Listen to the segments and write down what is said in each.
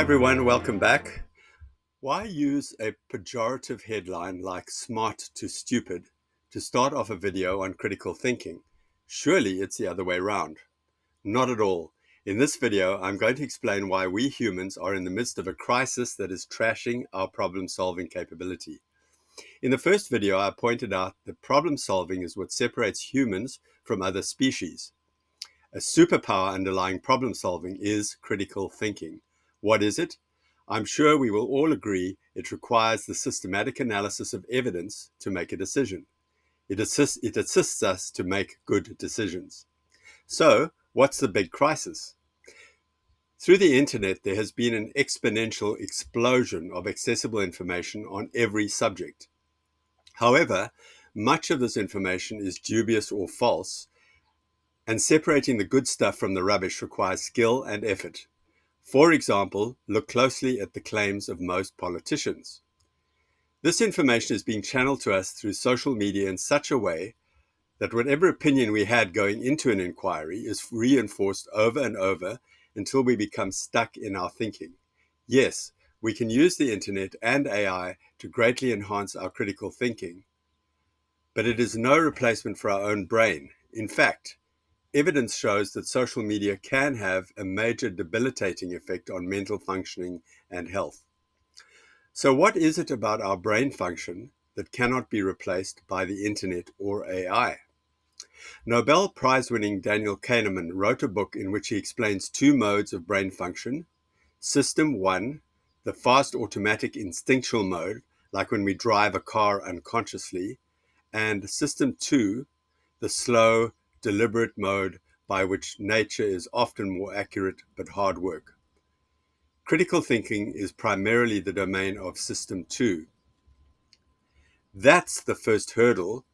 everyone, welcome back. Why use a pejorative headline like smart to stupid to start off a video on critical thinking? Surely it's the other way around. Not at all. In this video, I'm going to explain why we humans are in the midst of a crisis that is trashing our problem-solving capability. In the first video, I pointed out that problem-solving is what separates humans from other species. A superpower underlying problem-solving is critical thinking. What is it? I'm sure we will all agree it requires the systematic analysis of evidence to make a decision. It assists us to make good decisions. So, what's the big crisis? Through the internet, there has been an exponential explosion of accessible information on every subject. However, much of this information is dubious or false, and separating the good stuff from the rubbish requires skill and effort. For example, look closely at the claims of most politicians. This information is being channeled to us through social media in such a way that whatever opinion we had going into an inquiry is reinforced over and over until we become stuck in our thinking. Yes, we can use the internet and AI to greatly enhance our critical thinking, but it is no replacement for our own brain. In fact, evidence shows that social media can have a major debilitating effect on mental functioning and health. So what is it about our brain function that cannot be replaced by the internet or AI? Nobel Prize-winning Daniel Kahneman wrote a book in which he explains two modes of brain function. System 1, the fast automatic instinctual mode, like when we drive a car unconsciously, and System 2, the slow, deliberate mode by which nature is often more accurate but hard work. Critical thinking is primarily the domain of System 2. That's the first hurdle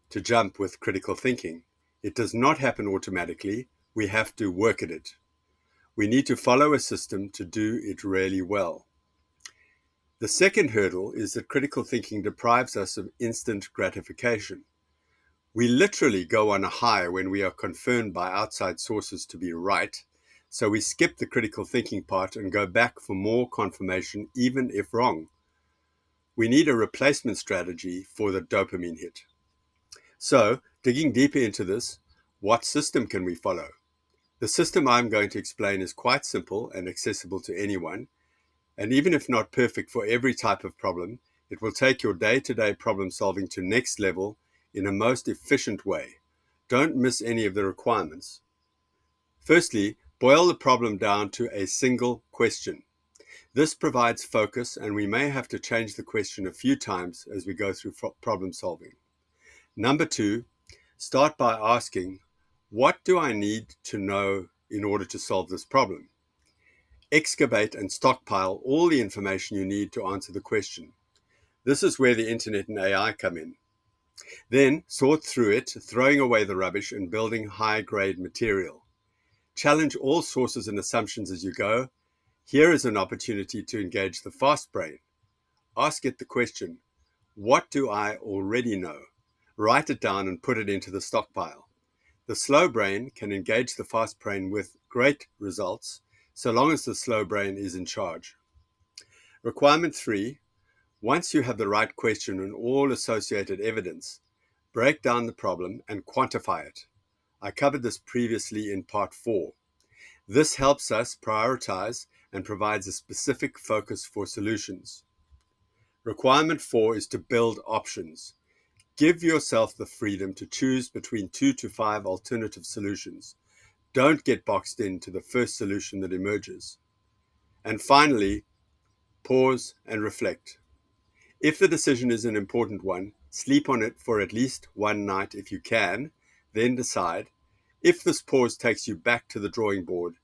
to jump with critical thinking. It does not happen automatically. We have to work at it. We need to follow a system to do it really well. The second hurdle is that critical thinking deprives us of instant gratification. We literally go on a high when we are confirmed by outside sources to be right, so we skip the critical thinking part and go back for more confirmation, even if wrong. We need a replacement strategy for the dopamine hit. So, digging deeper into this, what system can we follow? The system I'm going to explain is quite simple and accessible to anyone, and even if not perfect for every type of problem, it will take your day-to-day problem solving to next level in a most efficient way. Don't miss any of the requirements. Firstly, boil the problem down to a single question. This provides focus, and we may have to change the question a few times as we go through problem solving. Number 2, start by asking, what do I need to know in order to solve this problem? Excavate and stockpile all the information you need to answer the question. This is where the internet and AI come in. Then sort through it, throwing away the rubbish and building high-grade material. Challenge all sources and assumptions as you go. Here is an opportunity to engage the fast brain. Ask it the question, what do I already know? Write it down and put it into the stockpile. The slow brain can engage the fast brain with great results, so long as the slow brain is in charge. Requirement 3, once you have the right question and all associated evidence, break down the problem and quantify it. I covered this previously in part 4. This helps us prioritize and provides a specific focus for solutions. Requirement 4 is to build options. Give yourself the freedom to choose between 2 to 5 alternative solutions. Don't get boxed into the first solution that emerges. And finally, pause and reflect. If the decision is an important one, sleep on it for at least one night if you can, then decide. If this pause takes you back to the drawing board,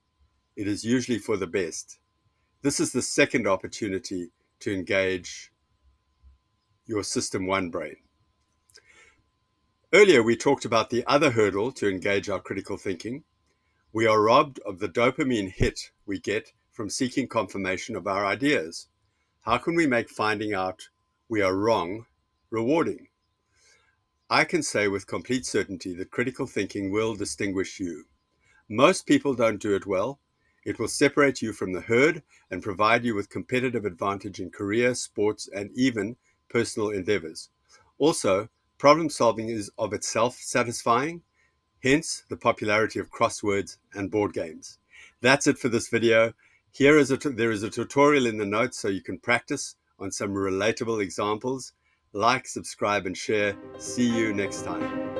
it is usually for the best. This is the second opportunity to engage your System 1 brain. Earlier, we talked about the other hurdle to engage our critical thinking. We are robbed of the dopamine hit we get from seeking confirmation of our ideas. How can we make finding out we are wrong rewarding? I can say with complete certainty that critical thinking will distinguish you. Most people don't do it well. It will separate you from the herd and provide you with competitive advantage in career, sports, and even personal endeavors. Also, problem solving is of itself satisfying, hence the popularity of crosswords and board games. That's it for this video. There is a tutorial in the notes so you can practice on some relatable examples. Like, subscribe, and share. See you next time.